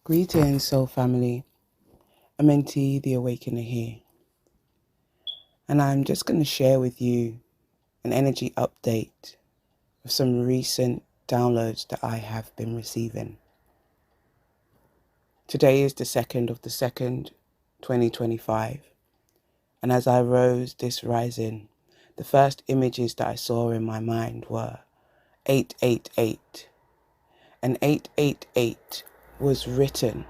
Greetings, soul family. Amenti, the Awakener here. And I'm just going to share with you an energy update of some recent downloads that I have been receiving. Today is the 2nd of the 2nd, 2025. And as I rose this rising, the first images that I saw in my mind were 888. And 888 was written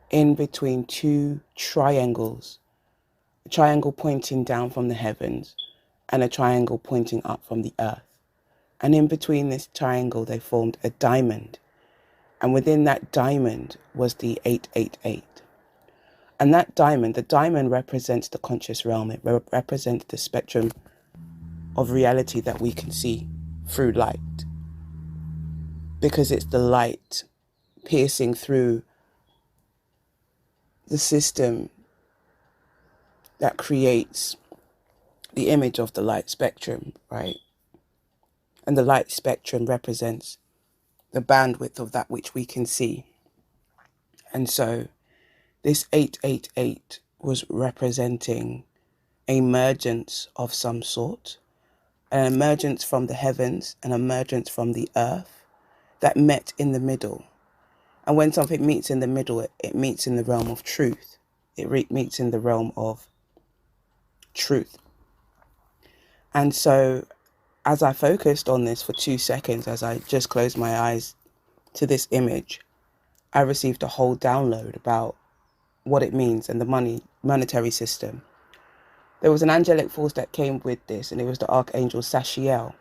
in between two triangles, a triangle pointing down from the heavens and a triangle pointing up from the earth. And in between this triangle, they formed a diamond. And within that diamond was the 888. And that diamond, the diamond represents the conscious realm. It represents the spectrum of reality that we can see through light. Because it's the light piercing through the system that creates the image of the light spectrum, right? And the light spectrum represents the bandwidth of that which we can see. And so this 888 was representing emergence of some sort, an emergence from the heavens, an emergence from the earth that met in the middle. And when something meets in the middle, it meets in the realm of truth. It meets in the realm of truth. And so as I focused on this for 2 seconds, as I just closed my eyes to this image, I received a whole download about what it means and the monetary system. There was an angelic force that came with this, and it was the Archangel Sachiel.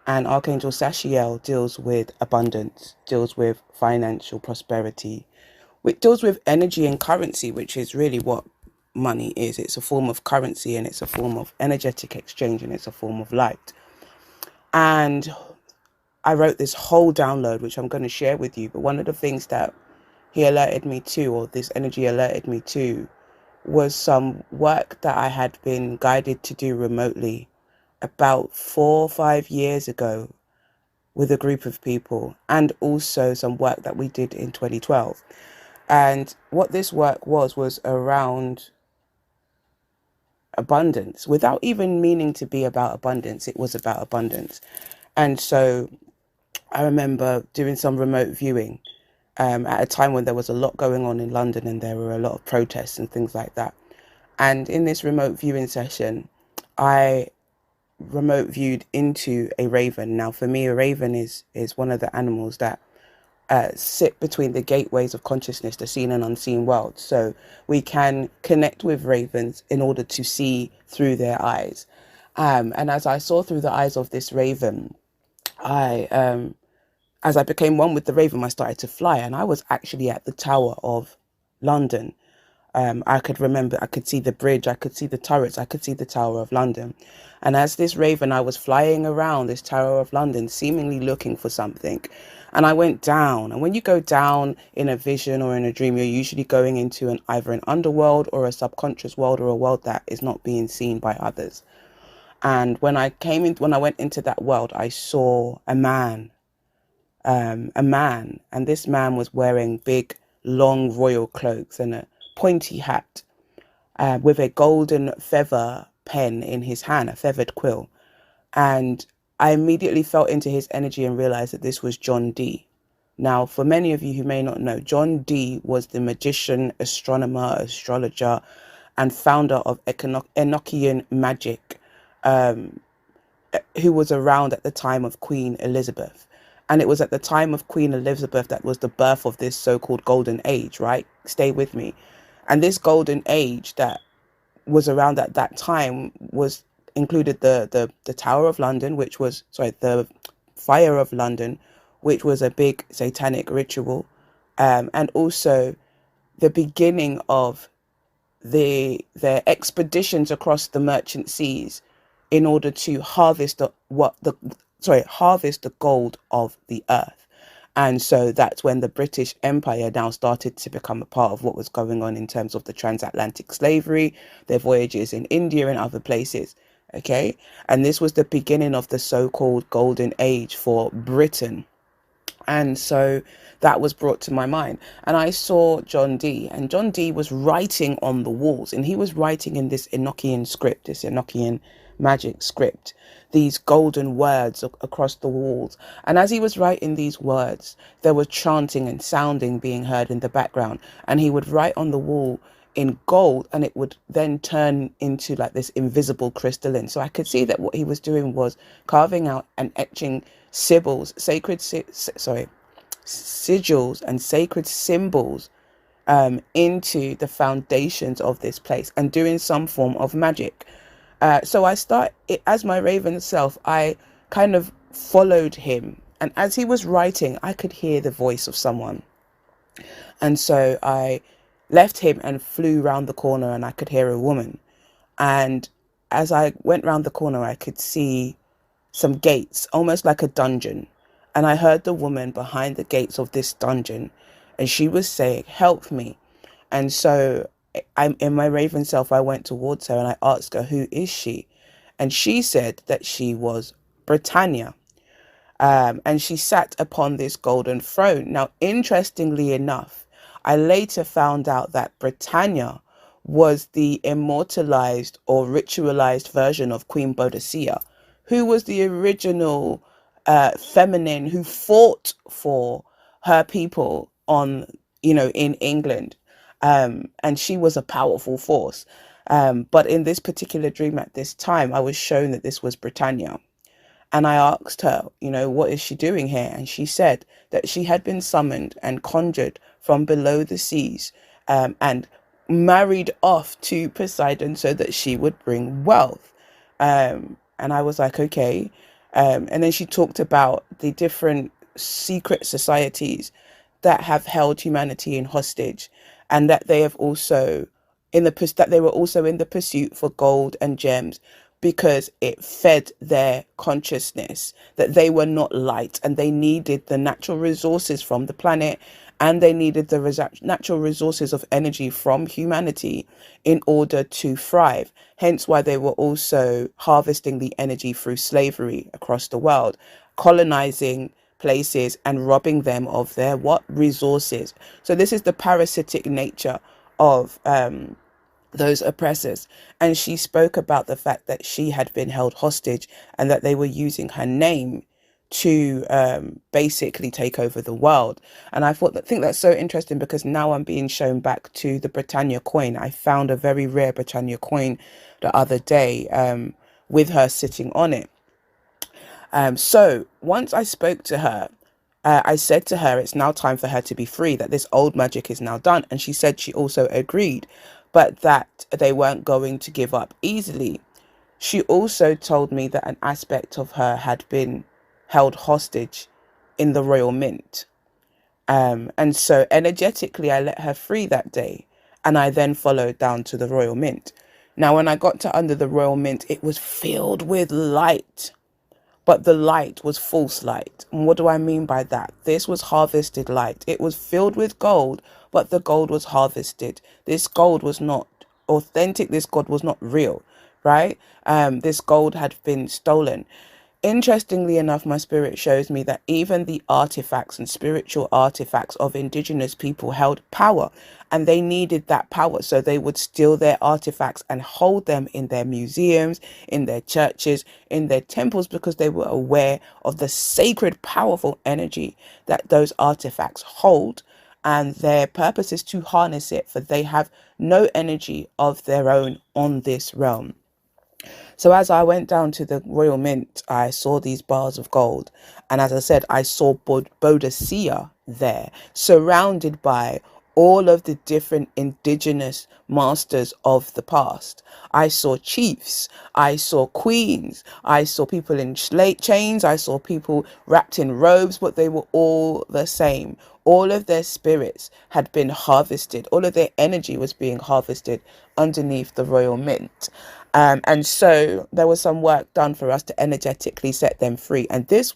And Archangel Sachiel deals with abundance, deals with financial prosperity, which deals with energy and currency, which is really what money is. It's a form of currency, and it's a form of energetic exchange, and it's a form of light. And I wrote this whole download, which I'm going to share with you. But one of the things that he alerted me to, or this energy alerted me to, was some work that I had been guided to do remotely about 4 or 5 years ago with a group of people, and also some work that we did in 2012. And what this work was around abundance, without even meaning to be about abundance. It was about abundance. And so I remember doing some remote viewing at a time when there was a lot going on in London, and there were a lot of protests and things like that. And in this remote viewing session, I remote viewed into a raven. Now, for me, a raven is one of the animals that sit between the gateways of consciousness, the seen and unseen world. So we can connect with ravens in order to see through their eyes. And as I saw through the eyes of this raven, as I became one with the raven, I started to fly, and I was actually at the Tower of London. I could see the bridge, I could see the turrets, I could see the Tower of London. And as this raven, I was flying around this Tower of London, seemingly looking for something. And I went down. And when you go down in a vision or in a dream, you're usually going into either an underworld or a subconscious world, or a world that is not being seen by others. And when I went into that world, I saw a man, and this man was wearing big, long royal cloaks and a pointy hat, with a golden feather pen in his hand, a feathered quill. And I immediately felt into his energy and realized that this was John Dee. Now, for many of you who may not know, John Dee was the magician, astronomer, astrologer, and founder of Enochian magic, who was around at the time of Queen Elizabeth. And it was at the time of Queen Elizabeth that was the birth of this so-called golden age, right? Stay with me. And this golden age that was around at that time was included the Tower of London, the Fire of London, which was a big satanic ritual, and also the beginning of their expeditions across the merchant seas in order to harvest the gold of the earth. And so that's when the British Empire now started to become a part of what was going on in terms of the transatlantic slavery, their voyages in India and other places. Okay. And this was the beginning of the so-called golden age for Britain. And so that was brought to my mind. And I saw John Dee, and John Dee was writing on the walls, and he was writing in this Enochian script, this Enochian magic script, these golden words across the walls. And as he was writing these words, there was chanting and sounding being heard in the background. And he would write on the wall in gold, and it would then turn into like this invisible crystalline. So I could see that what he was doing was carving out and etching sigils, sigils and sacred symbols into the foundations of this place, and doing some form of magic. So I as my raven self, I kind of followed him. And as he was writing, I could hear the voice of someone. And so I left him and flew round the corner, and I could hear a woman. And as I went round the corner, I could see some gates, almost like a dungeon. And I heard the woman behind the gates of this dungeon, and she was saying, "Help me." And so I'm in my raven self, I went towards her and I asked her, "Who is she?" And she said that she was Britannia. And she sat upon this golden throne. Now, interestingly enough, I later found out that Britannia was the immortalized or ritualized version of Queen Boadicea, who was the original feminine who fought for her people in England. And she was a powerful force. But in this particular dream at this time, I was shown that this was Britannia. And I asked her, what is she doing here? And she said that she had been summoned and conjured from below the seas, and married off to Poseidon so that she would bring wealth. And I was like, okay. And then she talked about the different secret societies that have held humanity in hostage, and that they have also that they were also in the pursuit for gold and gems, because it fed their consciousness that they were not light, and they needed the natural resources from the planet, and they needed the natural resources of energy from humanity in order to thrive. Hence why they were also harvesting the energy through slavery across the world, colonizing places and robbing them of their resources. So this is the parasitic nature of those oppressors. And she spoke about the fact that she had been held hostage, and that they were using her name to basically take over the world. And I think that's so interesting, because now I'm being shown back to the Britannia coin. I found a very rare Britannia coin the other day with her sitting on it. So once I spoke to her, I said to her, it's now time for her to be free, that this old magic is now done. And she said she also agreed, but that they weren't going to give up easily. She also told me that an aspect of her had been held hostage in the Royal Mint. And so energetically, I let her free that day. And I then followed down to the Royal Mint. Now, when I got to under the Royal Mint, it was filled with light. But the light was false light. And what do I mean by that? This was harvested light. It was filled with gold, but the gold was harvested. This gold was not authentic. This gold was not real, right? This gold had been stolen. Interestingly enough, my spirit shows me that even the artifacts and spiritual artifacts of indigenous people held power, and they needed that power. So they would steal their artifacts and hold them in their museums, in their churches, in their temples, because they were aware of the sacred, powerful energy that those artifacts hold. And their purpose is to harness it, for they have no energy of their own on this realm. So as I went down to the Royal Mint, I saw these bars of gold. And as I said, I saw Boadicea there, surrounded by all of the different indigenous masters of the past. I saw chiefs, I saw queens, I saw people in chains, I saw people wrapped in robes, but they were all the same. All of their spirits had been harvested. All of their energy was being harvested underneath the Royal Mint. And so there was some work done for us to energetically set them free. And this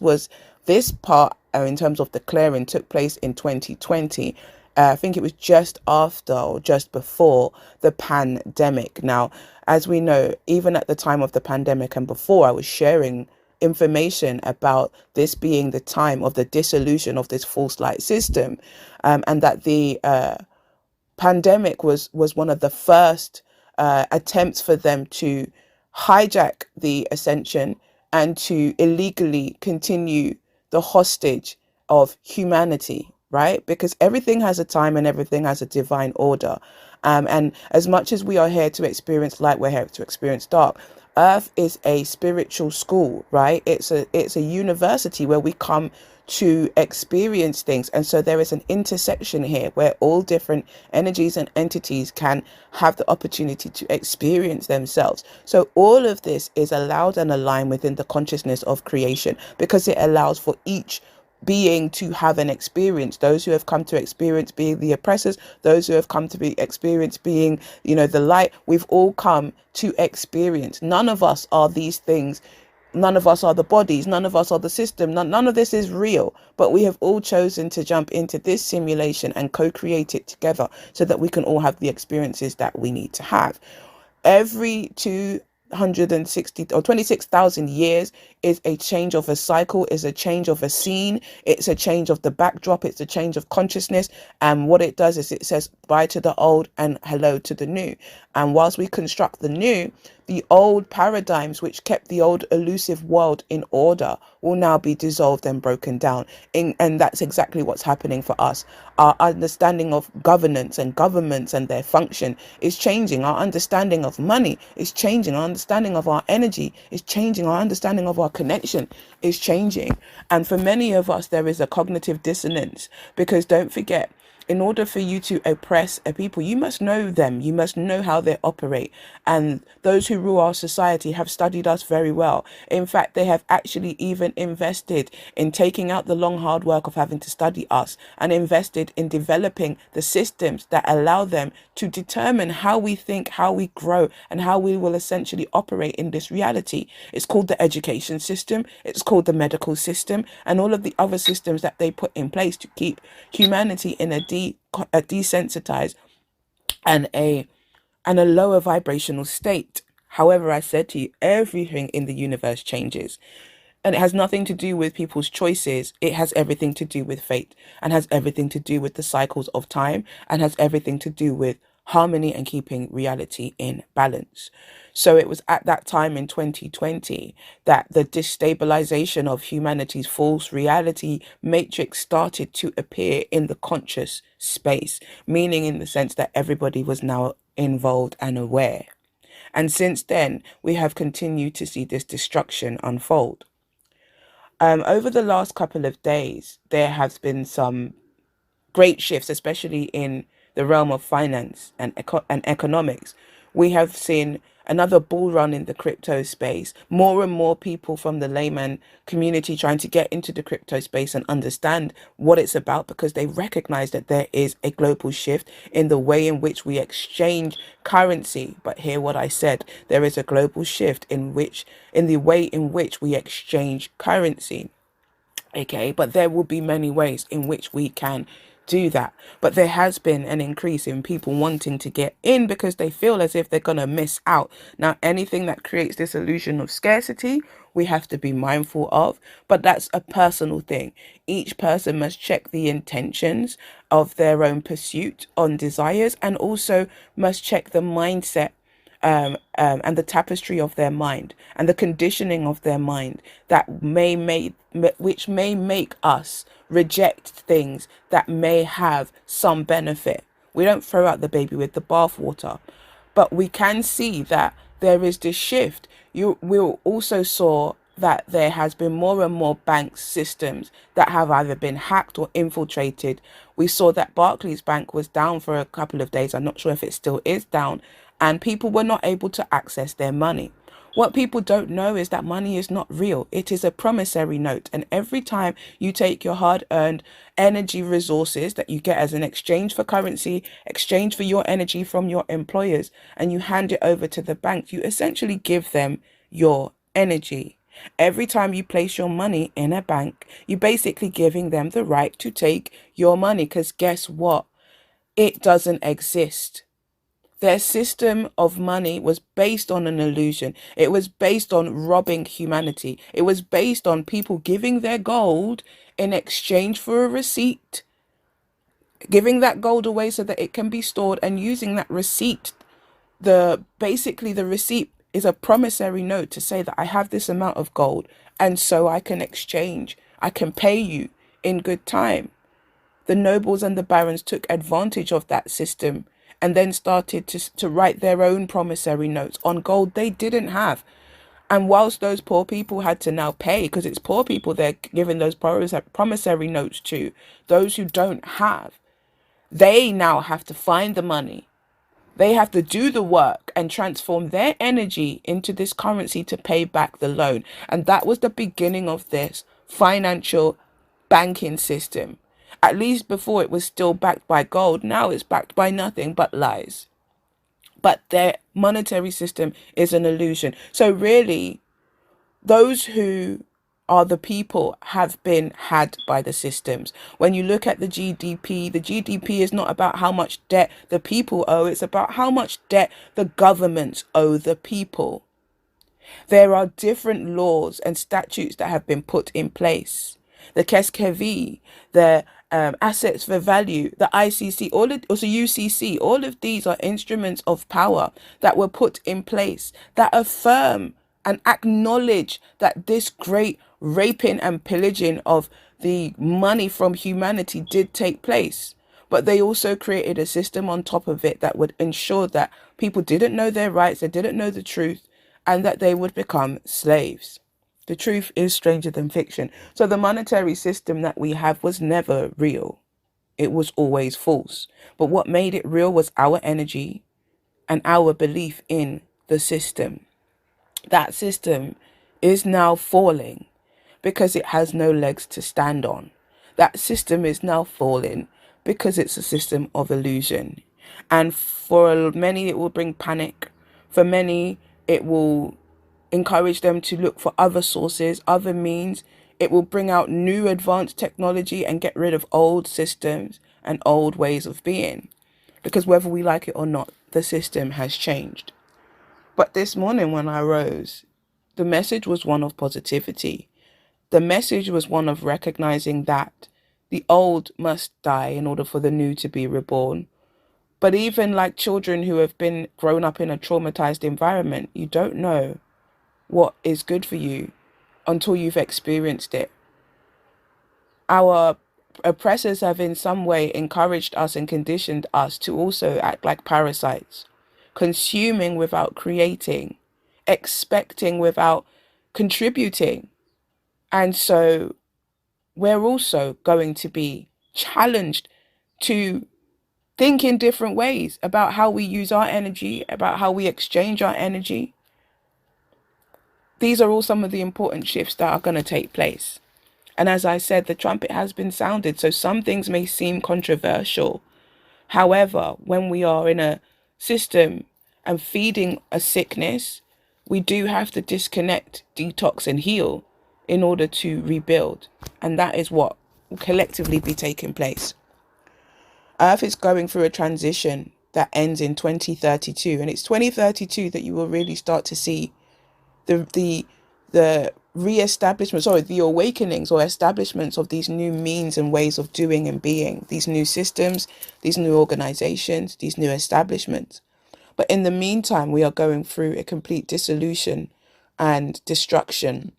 part, in terms of the clearing, took place in 2020. I think it was just after or just before the pandemic. Now, as we know, even at the time of the pandemic and before, I was sharing information about this being the time of the dissolution of this false light system, and that the pandemic was one of the first attempts for them to hijack the ascension and to illegally continue the hostage of humanity, right? Because everything has a time and everything has a divine order. And as much as we are here to experience light, we're here to experience dark. Earth is a spiritual school, right? It's a university where we come to experience things. And so there is an intersection here where all different energies and entities can have the opportunity to experience themselves. So all of this is allowed and aligned within the consciousness of creation, because it allows for each being to have an experience. Those who have come to experience being the oppressors, those who have come to be experience being, the light, we've all come to experience. None of us are these things. None of us are the bodies. None of us are the system. None of this is real. But we have all chosen to jump into this simulation and co-create it together so that we can all have the experiences that we need to have. Every 260 or 26,000 years is a change of a cycle, is a change of a scene, it's a change of the backdrop, it's a change of consciousness. And what it does is it says bye to the old and hello to the new. And whilst we construct the new, the old paradigms which kept the old elusive world in order will now be dissolved and broken down. And that's exactly what's happening for us. Our understanding of governance and governments and their function is changing. Our understanding of money is changing. Our understanding of our energy is changing. Our understanding of our connection is changing. And for many of us, there is a cognitive dissonance, because don't forget, in order for you to oppress a people, you must know them. You must know how they operate. And those who rule our society have studied us very well. In fact, they have actually even invested in taking out the long, hard work of having to study us and invested in developing the systems that allow them to determine how we think, how we grow, and how we will essentially operate in this reality. It's called the education system. It's called the medical system, and all of the other systems that they put in place to keep humanity in a desensitized and a lower vibrational state. However, I said to you, everything in the universe changes. And it has nothing to do with people's choices. It has everything to do with fate, and has everything to do with the cycles of time, and has everything to do with harmony and keeping reality in balance. So it was at that time in 2020 that the destabilization of humanity's false reality matrix started to appear in the conscious space, meaning in the sense that everybody was now involved and aware. And since then, we have continued to see this destruction unfold. Over the last couple of days, there has been some great shifts, especially in the realm of finance and economics. We have seen another bull run in the crypto space. More and more people from the layman community trying to get into the crypto space and understand what it's about, because they recognize that there is a global shift in the way in which we exchange currency. But hear what I said, there is a global shift in the way in which we exchange currency. Okay, but there will be many ways in which we can do that. But there has been an increase in people wanting to get in because they feel as if they're going to miss out. Now, anything that creates this illusion of scarcity, we have to be mindful of, but that's a personal thing. Each person must check the intentions of their own pursuit on desires, and also must check the mindset and the tapestry of their mind and the conditioning of their mind which may make us reject things that may have some benefit. We don't throw out the baby with the bathwater, but we can see that there is this shift. We also saw that there has been more and more bank systems that have either been hacked or infiltrated. We saw that Barclays Bank was down for a couple of days. I'm not sure if it still is down, and people were not able to access their money. What people don't know is that money is not real. It is a promissory note. And every time you take your hard-earned energy resources that you get as an exchange for currency, exchange for your energy from your employers, and you hand it over to the bank, you essentially give them your energy. Every time you place your money in a bank, you're basically giving them the right to take your money, because guess what? It doesn't exist. Their system of money was based on an illusion. It was based on robbing humanity. It was based on people giving their gold in exchange for a receipt, giving that gold away so that it can be stored, and using that receipt. Basically the receipt is a promissory note to say that I have this amount of gold, and so I can exchange. I can pay you in good time. The nobles and the barons took advantage of that system and then started to write their own promissory notes on gold they didn't have. And whilst those poor people had to now pay, because it's poor people they're giving those promissory notes to, those who don't have, they now have to find the money. They have to do the work and transform their energy into this currency to pay back the loan. And that was the beginning of this financial banking system. At least before, it was still backed by gold. Now it's backed by nothing but lies. But their monetary system is an illusion. So really, those who are the people have been had by the systems. When you look at the GDP is not about how much debt the people owe, it's about how much debt the governments owe the people. There are different laws and statutes that have been put in place. The KESKEVI, the assets for value, the ICC, also UCC, all of these are instruments of power that were put in place that affirm and acknowledge that this great raping and pillaging of the money from humanity did take place. But they also created a system on top of it that would ensure that people didn't know their rights, they didn't know the truth, and that they would become slaves. The truth is stranger than fiction. So the monetary system that we have was never real. It was always false. But what made it real was our energy and our belief in the system. That system is now falling because it has no legs to stand on. That system is now falling because it's a system of illusion. And for many, it will bring panic. For many, it will encourage them to look for other sources, other means. It will bring out new advanced technology and get rid of old systems and old ways of being. Because whether we like it or not, the system has changed. But this morning when I rose, the message was one of positivity. The message was one of recognizing that the old must die in order for the new to be reborn. But even like children who have been grown up in a traumatized environment, you don't know what is good for you until you've experienced it. Our oppressors have in some way encouraged us and conditioned us to also act like parasites, consuming without creating, expecting without contributing. And so we're also going to be challenged to think in different ways about how we use our energy, about how we exchange our energy. These are all some of the important shifts that are going to take place. And as I said, the trumpet has been sounded, so some things may seem controversial. However, when we are in a system and feeding a sickness, we do have to disconnect, detox, and heal in order to rebuild. And that is what will collectively be taking place. Earth is going through a transition that ends in 2032. And it's 2032 that you will really start to see the the awakenings or establishments of these new means and ways of doing and being, these new systems, these new organizations, these new establishments. But in the meantime, we are going through a complete dissolution and destruction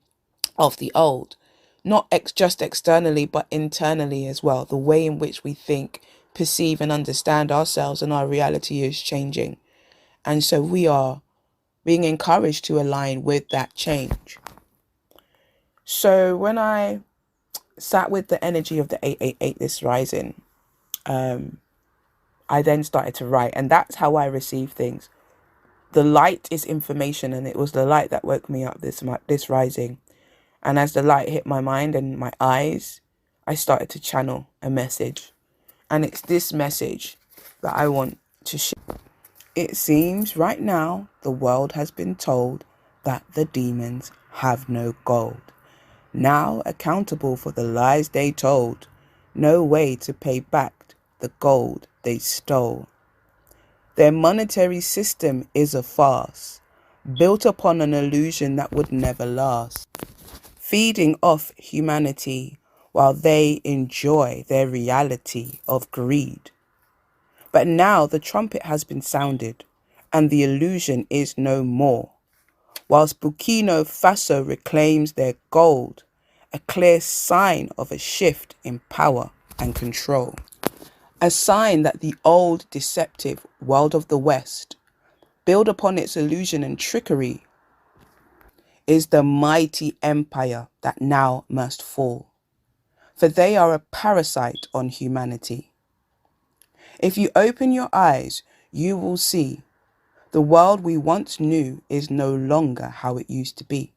of the old, not just externally, but internally as well. The way in which we think, perceive, and understand ourselves and our reality is changing. And so we are being encouraged to align with that change. So when I sat with the energy of the 888 this rising, I then started to write, and that's how I receive things. The light is information, and it was the light that woke me up this rising. And as the light hit my mind and my eyes, I started to channel a message. And it's this message that I want to share. It seems right now the world has been told that the demons have no gold. Now accountable for the lies they told, no way to pay back the gold they stole. Their monetary system is a farce, built upon an illusion that would never last, feeding off humanity while they enjoy their reality of greed. But now the trumpet has been sounded, and the illusion is no more, whilst Burkina Faso reclaims their gold, a clear sign of a shift in power and control. A sign that the old deceptive world of the West, built upon its illusion and trickery, is the mighty empire that now must fall, for they are a parasite on humanity. If you open your eyes, you will see the world we once knew is no longer how it used to be.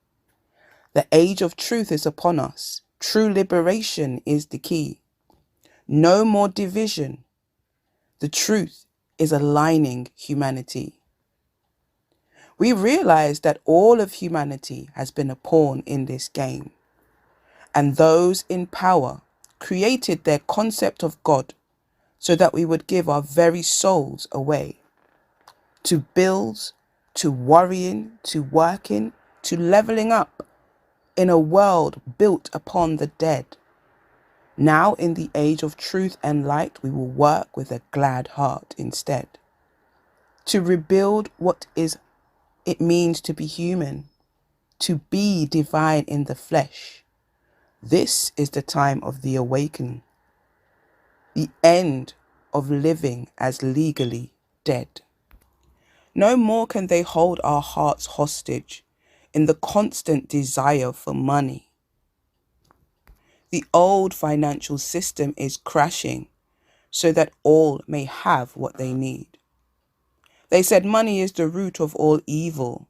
The age of truth is upon us. True liberation is the key. No more division. The truth is aligning humanity. We realize that all of humanity has been a pawn in this game, and those in power created their concept of God so that we would give our very souls away to bills, to worrying, to working, to leveling up in a world built upon the dead. Now in the age of truth and light, we will work with a glad heart instead, to rebuild what it means to be human, to be divine in the flesh. This is the time of the awakening, the end of living as legally dead. No more can they hold our hearts hostage in the constant desire for money. The old financial system is crashing so that all may have what they need. They said money is the root of all evil,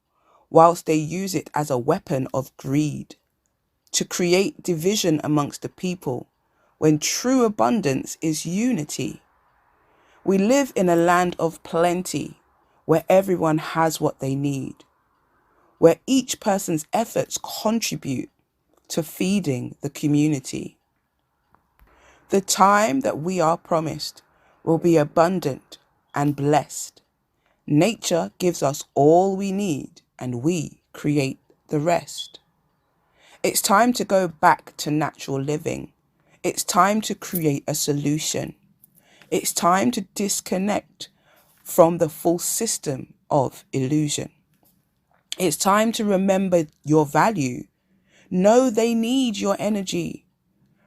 whilst they use it as a weapon of greed to create division amongst the people when true abundance is unity. We live in a land of plenty where everyone has what they need, where each person's efforts contribute to feeding the community. The time that we are promised will be abundant and blessed. Nature gives us all we need and we create the rest. It's time to go back to natural living. It's time to create a solution. It's time to disconnect from the false system of illusion. It's time to remember your value. Know they need your energy.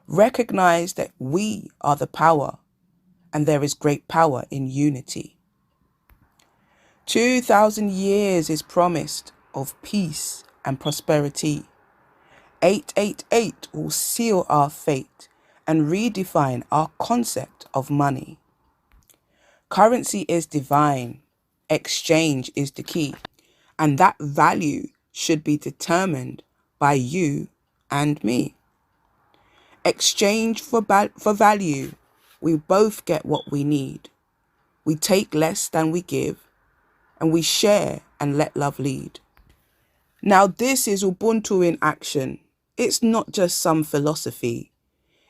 Recognize that we are the power, and there is great power in unity. 2,000 years is promised of peace and prosperity. 888 will seal our fate and redefine our concept of money. Currency is divine. Exchange is the key. And that value should be determined by you and me. Exchange for value. We both get what we need. We take less than we give, and we share and let love lead. Now this is Ubuntu in action. It's not just some philosophy.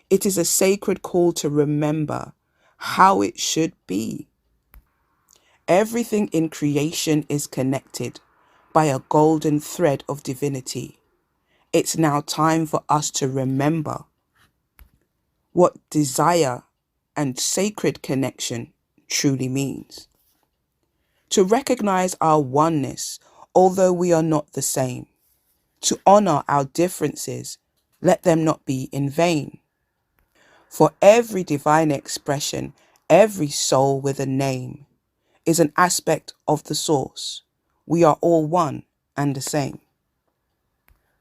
It is a sacred call to remember how it should be. Everything in creation is connected by a golden thread of divinity. It's now time for us to remember what desire and sacred connection truly means. To recognize our oneness, although we are not the same. To honor our differences, let them not be in vain. For every divine expression, every soul with a name is an aspect of the source. We are all one and the same.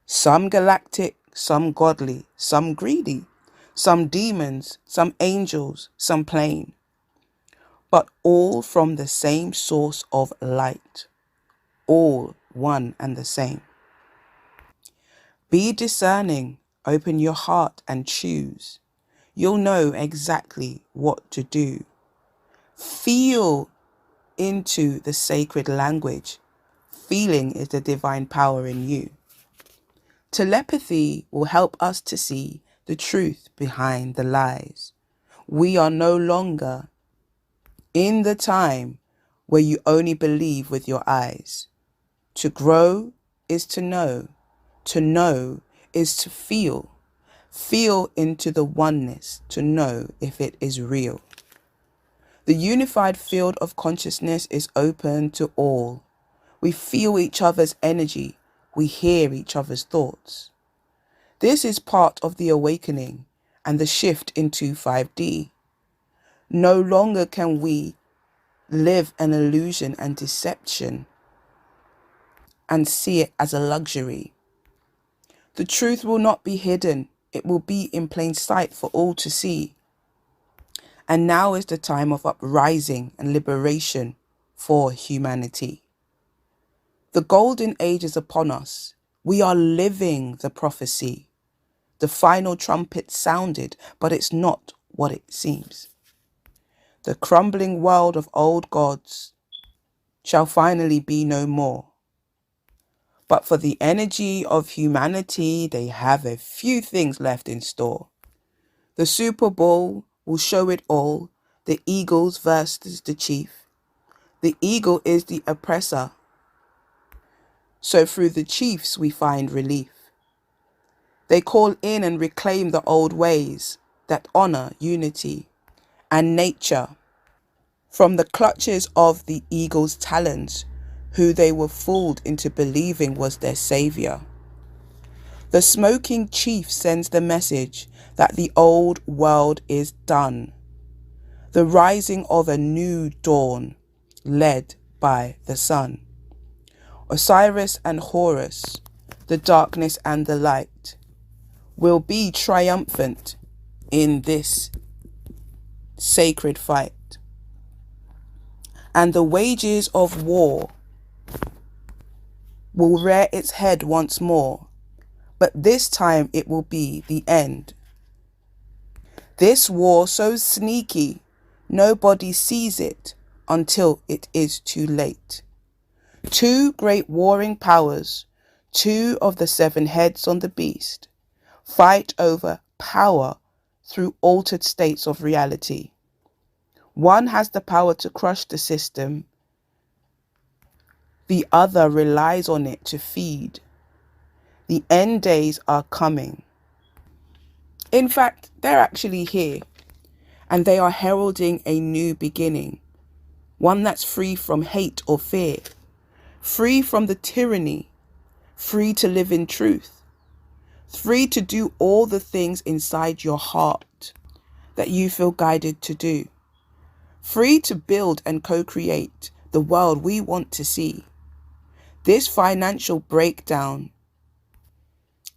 Some galactic, some godly, some greedy, some demons, some angels, some plain, but all from the same source of light, all one and the same. Be discerning, open your heart and choose. You'll know exactly what to do. Feel into the sacred language. Feeling is the divine power in you. Telepathy will help us to see the truth behind the lies. We are no longer in the time where you only believe with your eyes. To grow is to know is to feel into the oneness to know if it is real. The unified field of consciousness is open to all. We feel each other's energy, we hear each other's thoughts. This is part of the awakening and the shift into 5D. No longer can we live an illusion and deception and see it as a luxury. The truth will not be hidden. It will be in plain sight for all to see. And now is the time of uprising and liberation for humanity. The golden age is upon us. We are living the prophecy. The final trumpet sounded, but it's not what it seems. The crumbling world of old gods shall finally be no more. But for the energy of humanity, they have a few things left in store. The Super Bowl will show it all. The Eagles versus the Chief. The eagle is the oppressor. So through the chiefs we find relief. They call in and reclaim the old ways that honor unity and nature from the clutches of the eagle's talons, who they were fooled into believing was their savior. The smoking chief sends the message that the old world is done. The rising of a new dawn, led by the sun. Osiris and Horus, the darkness and the light, will be triumphant in this sacred fight. And the wages of war will rear its head once more, but this time it will be the end. This war so sneaky, nobody sees it until it is too late. Two great warring powers, two of the 7 heads on the beast, fight over power through altered states of reality. One has the power to crush the system. The other relies on it to feed. The end days are coming. In fact, they're actually here, and they are heralding a new beginning, one that's free from hate or fear, free from the tyranny, free to live in truth, free to do all the things inside your heart that you feel guided to do, free to build and co-create the world we want to see. This financial breakdown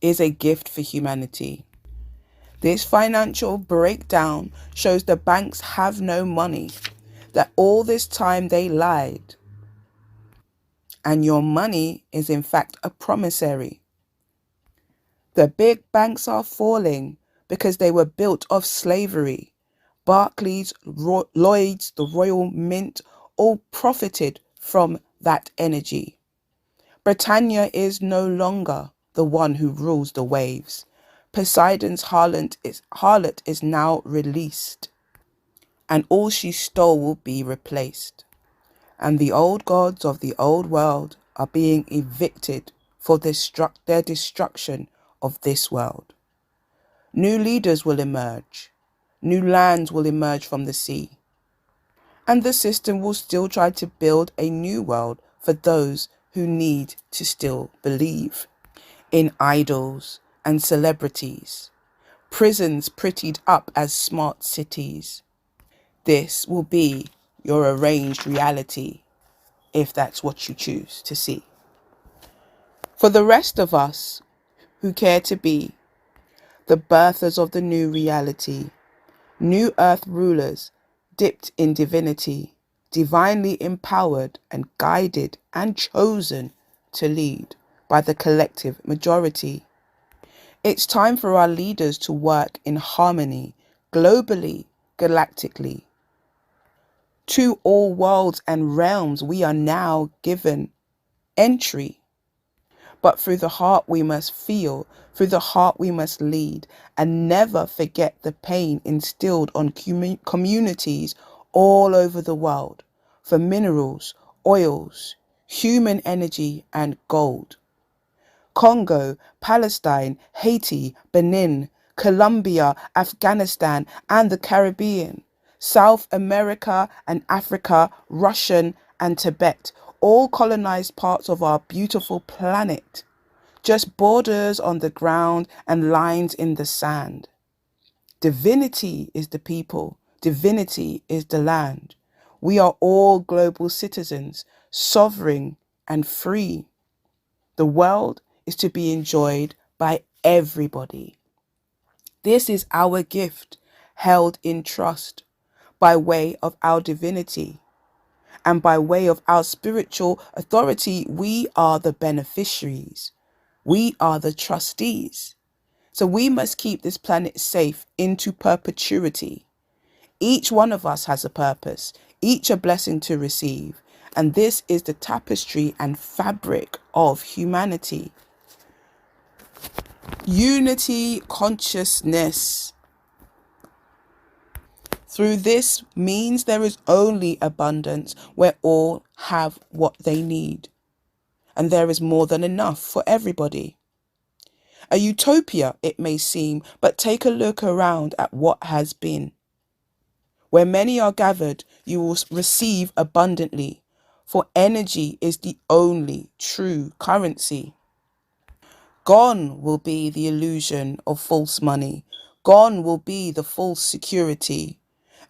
is a gift for humanity. This financial breakdown shows the banks have no money, that all this time they lied. And your money is in fact a promissory. The big banks are falling because they were built of slavery. Barclays, Lloyds, the Royal Mint all profited from that energy. Britannia is no longer the one who rules the waves. Poseidon's harlot is now released, and all she stole will be replaced. And the old gods of the old world are being evicted for their destruction of this world. New leaders will emerge. New lands will emerge from the sea. And the system will still try to build a new world for those who need to still believe in idols and celebrities, prisons prettied up as smart cities. This will be your arranged reality, if that's what you choose to see. For the rest of us who care to be the birthers of the new reality, new earth rulers dipped in divinity, divinely empowered and guided and chosen to lead by the collective majority. It's time for our leaders to work in harmony, globally, galactically. To all worlds and realms we are now given entry. But through the heart we must feel, through the heart we must lead, and never forget the pain instilled on communities all over the world, for minerals, oils, human energy, and gold. Congo, Palestine, Haiti, Benin, Colombia, Afghanistan, and the Caribbean, South America and Africa, Russian, and Tibet, all colonized parts of our beautiful planet, just borders on the ground and lines in the sand. Divinity is the people, divinity is the land. We are all global citizens, sovereign and free. The world is to be enjoyed by everybody. This is our gift, held in trust, by way of our divinity. And by way of our spiritual authority, we are the beneficiaries. We are the trustees. So we must keep this planet safe into perpetuity. Each one of us has a purpose, each a blessing to receive. And this is the tapestry and fabric of humanity. Unity consciousness. Through this means there is only abundance where all have what they need. And there is more than enough for everybody. A utopia, it may seem, but take a look around at what has been. Where many are gathered, you will receive abundantly, for energy is the only true currency. Gone will be the illusion of false money. Gone will be the false security.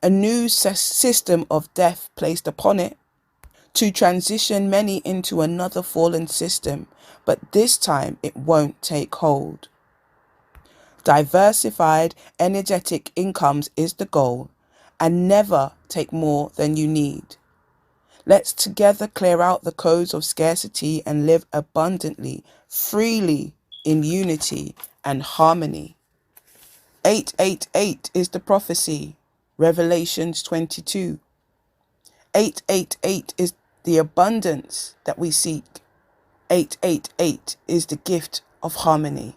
A new system of death placed upon it to transition many into another fallen system, but this time it won't take hold. Diversified, energetic incomes is the goal, and never take more than you need. Let's together clear out the codes of scarcity and live abundantly, freely, in unity and harmony. 888 is the prophecy, Revelations 22. 888 is the abundance that we seek. 888 is the gift of harmony.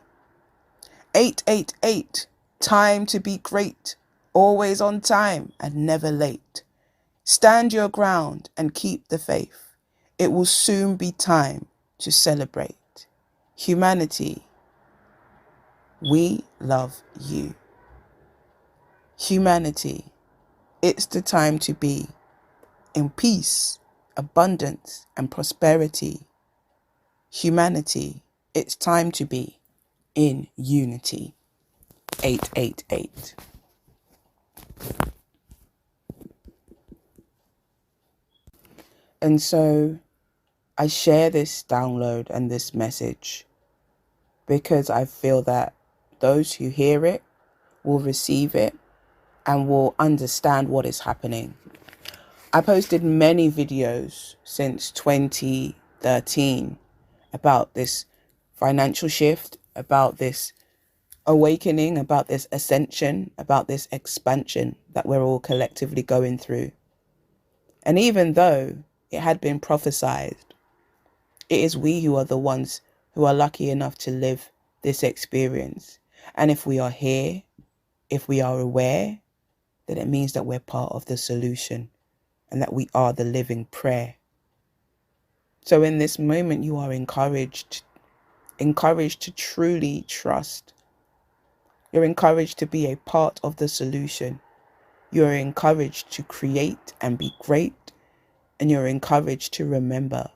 888, time to be great, always on time and never late. Stand your ground and keep the faith. It will soon be time to celebrate. Humanity, we love you. Humanity, it's the time to be in peace, abundance, and prosperity. Humanity, it's time to be in unity. 888. And so I share this download and this message because I feel that those who hear it will receive it and will understand what is happening. I posted many videos since 2013 about this financial shift, about this awakening, about this ascension, about this expansion that we're all collectively going through. And even though it had been prophesied, it is we who are the ones who are lucky enough to live this experience. And if we are here, if we are aware, then it means that we're part of the solution and that we are the living prayer. So in this moment, you are encouraged to truly trust. You're encouraged to be a part of the solution. You're encouraged to create and be great. And you're encouraged to remember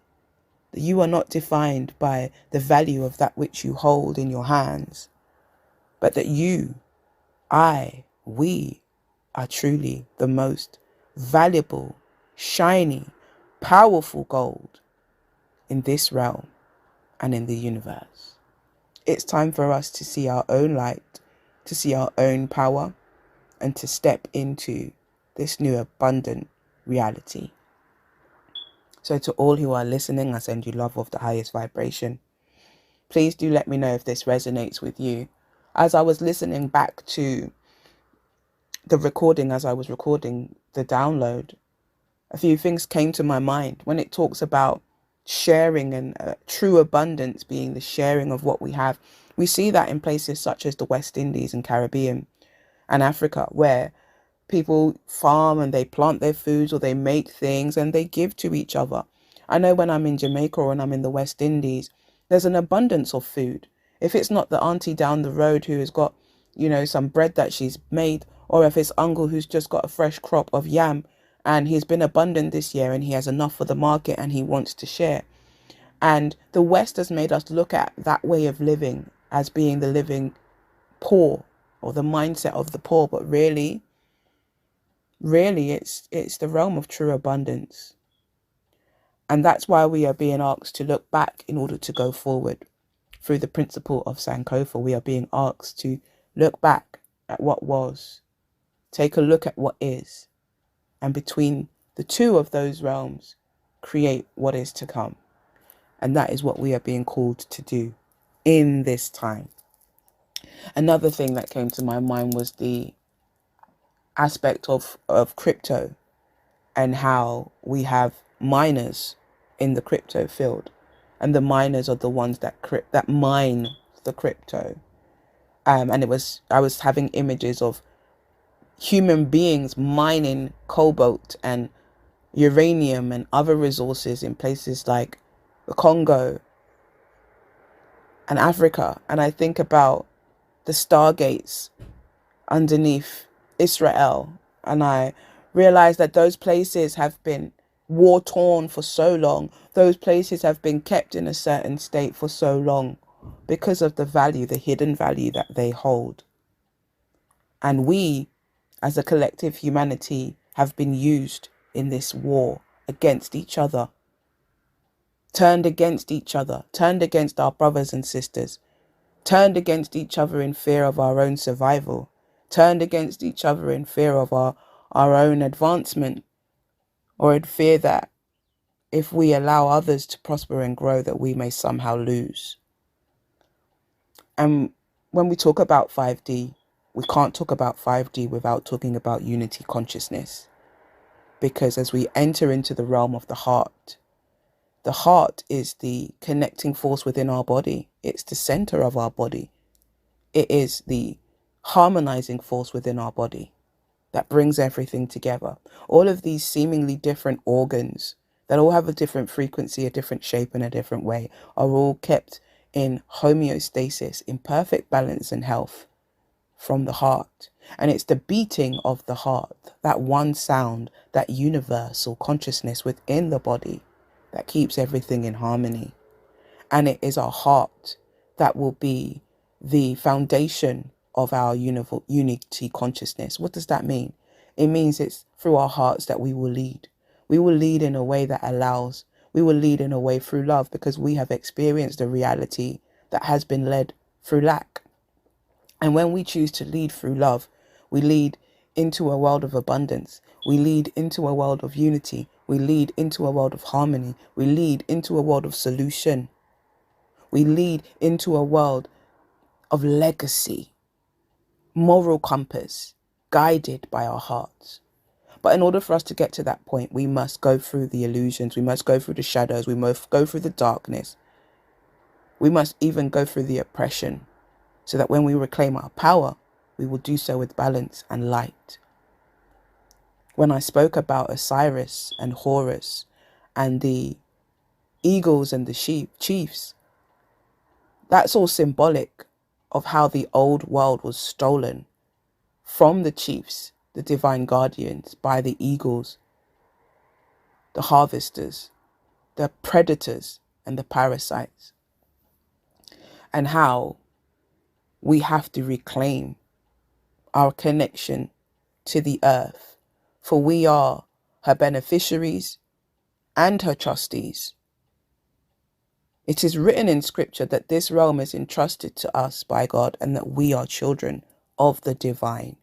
that you are not defined by the value of that which you hold in your hands, but that you, we are truly the most valuable, shiny, powerful gold in this realm and in the universe. It's time for us to see our own light, to see our own power, and to step into this new abundant reality. So to all who are listening, I send you love of the highest vibration. Please do let me know if this resonates with you. As I was listening back to the recording, as I was recording the download, a few things came to my mind when it talks about sharing and true abundance being the sharing of what we have. We see that in places such as the West Indies and Caribbean and Africa, where People farm and they plant their foods or they make things and they give to each other. I know when I'm in Jamaica or when I'm in the West Indies, there's an abundance of food. If it's not the auntie down the road who has got, some bread that she's made, or if it's uncle who's just got a fresh crop of yam and he's been abundant this year and he has enough for the market and he wants to share. And the West has made us look at that way of living as being the living poor or the mindset of the poor. But really, it's the realm of true abundance. And that's why we are being asked to look back in order to go forward. Through the principle of Sankofa, we are being asked to look back at what was, take a look at what is, and between the two of those realms, create what is to come. And that is what we are being called to do in this time. Another thing that came to my mind was the aspect of crypto and how we have miners in the crypto field, and the miners are the ones that mine the crypto. And I was having images of human beings mining cobalt and uranium and other resources in places like the Congo and Africa. And I think about the stargates underneath Israel, and I realize that those places have been war torn for so long. Those places have been kept in a certain state for so long because of the value, the hidden value that they hold. And we, as a collective humanity, have been used in this war against each other, turned against each other, turned against our brothers and sisters, turned against each other in fear of our own survival, turned against each other in fear of our own advancement, or in fear that if we allow others to prosper and grow, that we may somehow lose. And when we talk about 5D, we can't talk about 5D without talking about unity consciousness. Because as we enter into the realm of the heart is the connecting force within our body. It's the center of our body. It is the harmonizing force within our body that brings everything together. All of these seemingly different organs that all have a different frequency, a different shape, and a different way are all kept in homeostasis, in perfect balance and health from the heart. And it's the beating of the heart, that one sound, that universal consciousness within the body that keeps everything in harmony. And it is our heart that will be the foundation of our unity consciousness. What does that mean? It means it's through our hearts that we will lead. We will lead in a way that allows. We will lead in a way through love, because we have experienced a reality that has been led through lack. And when we choose to lead through love, we lead into a world of abundance. We lead into a world of unity. We lead into a world of harmony. We lead into a world of solution. We lead into a world of legacy, moral compass, guided by our hearts. But in order for us to get to that point, we must go through the illusions. We must go through the shadows. We must go through the darkness. We must even go through the oppression, so that when we reclaim our power, we will do so with balance and light. When I spoke about Osiris and Horus and the eagles and the chiefs, that's all symbolic of how the old world was stolen from the chiefs, the divine guardians, by the eagles, the harvesters, the predators, and the parasites. And how we have to reclaim our connection to the earth, for we are her beneficiaries and her trustees. It is written in scripture that this realm is entrusted to us by God, and that we are children of the divine.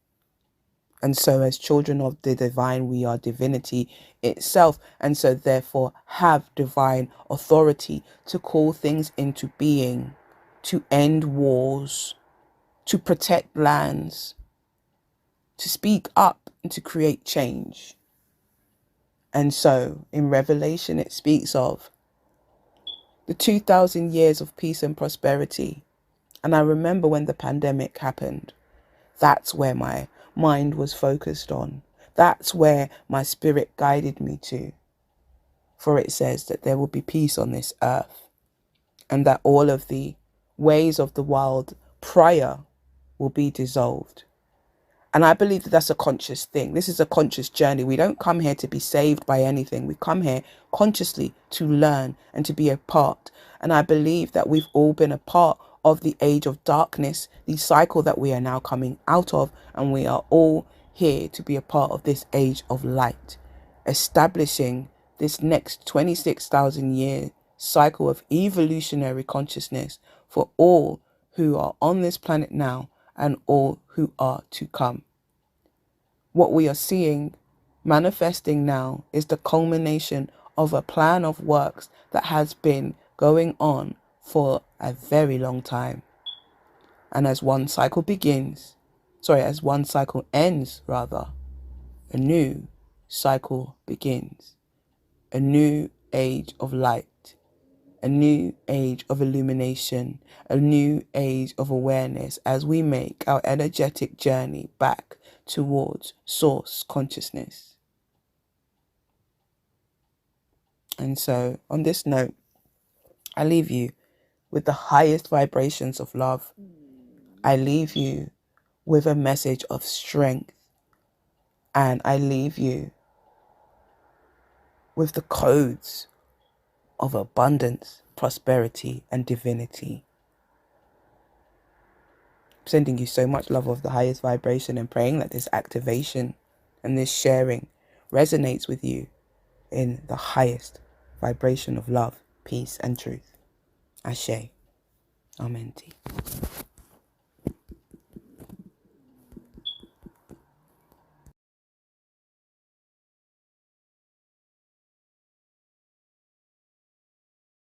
And so as children of the divine, we are divinity itself, and so therefore have divine authority to call things into being, to end wars, to protect lands, to speak up and to create change. And so in Revelation, it speaks of the 2,000 years of peace and prosperity. And I remember when the pandemic happened, that's where my mind was focused on. That's where my spirit guided me to. For it says that there will be peace on this earth, and that all of the ways of the world prior will be dissolved. And I believe that that's a conscious thing. This is a conscious journey. We don't come here to be saved by anything. We come here consciously to learn and to be a part. And I believe that we've all been a part of the age of darkness, the cycle that we are now coming out of. And we are all here to be a part of this age of light, establishing this next 26,000 year cycle of evolutionary consciousness for all who are on this planet now and all who are to come. What we are seeing manifesting now is the culmination of a plan of works that has been going on for a very long time. And as one cycle ends, a new cycle begins. A new age of light, a new age of illumination, a new age of awareness as we make our energetic journey back towards source consciousness. And so on this note, I leave you with the highest vibrations of love. I leave you with a message of strength. And I leave you with the codes of abundance, prosperity, and divinity. Sending you so much love of the highest vibration and praying that this activation and this sharing resonates with you in the highest vibration of love, peace, and truth. Ashe. Amen.